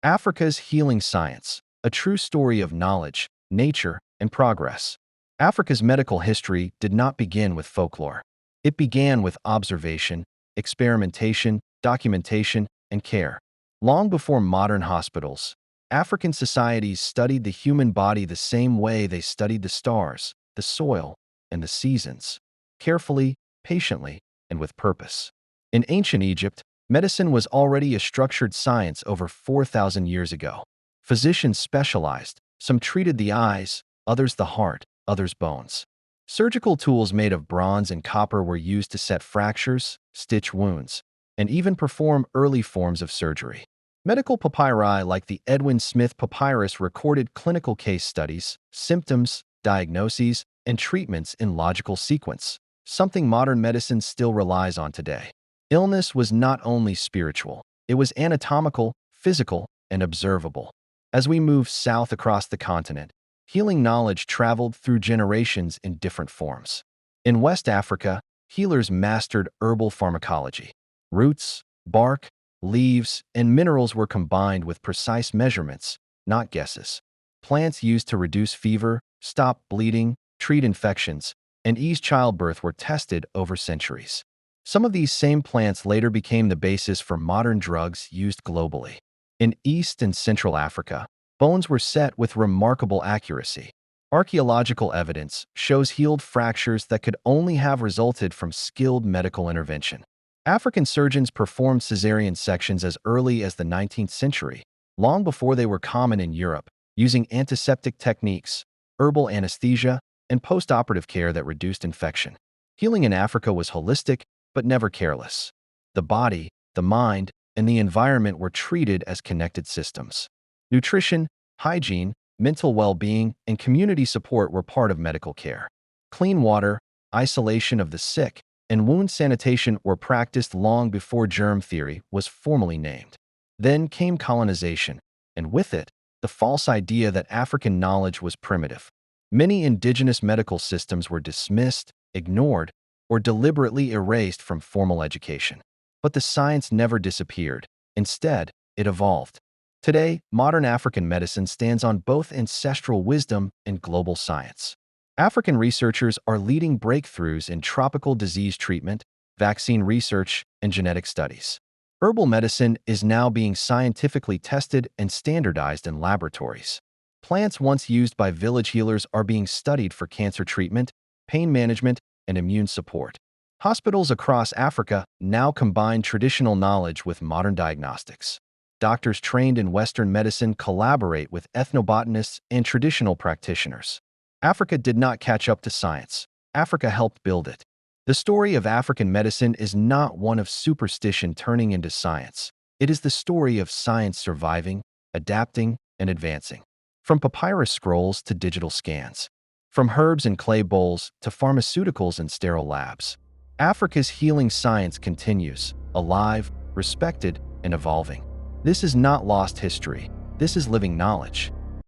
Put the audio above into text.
Africa's healing science, a true story of knowledge, nature, and progress. Africa's medical history did not begin with folklore. It began with observation, experimentation, documentation, and care. Long before modern hospitals, African societies studied the human body the same way they studied the stars, the soil, and the seasons, carefully, patiently, and with purpose. In ancient Egypt, medicine was already a structured science over 4,000 years ago. Physicians specialized. Some treated the eyes, others the heart, others bones. Surgical tools made of bronze and copper were used to set fractures, stitch wounds, and even perform early forms of surgery. Medical papyri like the Edwin Smith Papyrus recorded clinical case studies, symptoms, diagnoses, and treatments in logical sequence, something modern medicine still relies on today. Illness was not only spiritual, it was anatomical, physical, and observable. As we move south across the continent, healing knowledge traveled through generations in different forms. In West Africa, healers mastered herbal pharmacology. Roots, bark, leaves, and minerals were combined with precise measurements, not guesses. Plants used to reduce fever, stop bleeding, treat infections, and ease childbirth were tested over centuries. Some of these same plants later became the basis for modern drugs used globally. In East and Central Africa, bones were set with remarkable accuracy. Archaeological evidence shows healed fractures that could only have resulted from skilled medical intervention. African surgeons performed cesarean sections as early as the 19th century, long before they were common in Europe, using antiseptic techniques, herbal anesthesia, and post-operative care that reduced infection. Healing in Africa was holistic, but never careless. The body, the mind, and the environment were treated as connected systems. Nutrition, hygiene, mental well-being, and community support were part of medical care. Clean water, isolation of the sick, and wound sanitation were practiced long before germ theory was formally named. Then came colonization, and with it, the false idea that African knowledge was primitive. Many indigenous medical systems were dismissed, ignored, or deliberately erased from formal education. But the science never disappeared. Instead, it evolved. Today, modern African medicine stands on both ancestral wisdom and global science. African researchers are leading breakthroughs in tropical disease treatment, vaccine research, and genetic studies. Herbal medicine is now being scientifically tested and standardized in laboratories. Plants once used by village healers are being studied for cancer treatment, pain management, and immune support. Hospitals across Africa now combine traditional knowledge with modern diagnostics. Doctors trained in Western medicine collaborate with ethnobotanists and traditional practitioners. Africa did not catch up to science. Africa helped build it. The story of African medicine is not one of superstition turning into science. It is the story of science surviving, adapting, and advancing. From papyrus scrolls to digital scans. From herbs in clay bowls to pharmaceuticals in sterile labs. Africa's healing science continues, alive, respected, and evolving. This is not lost history. This is living knowledge.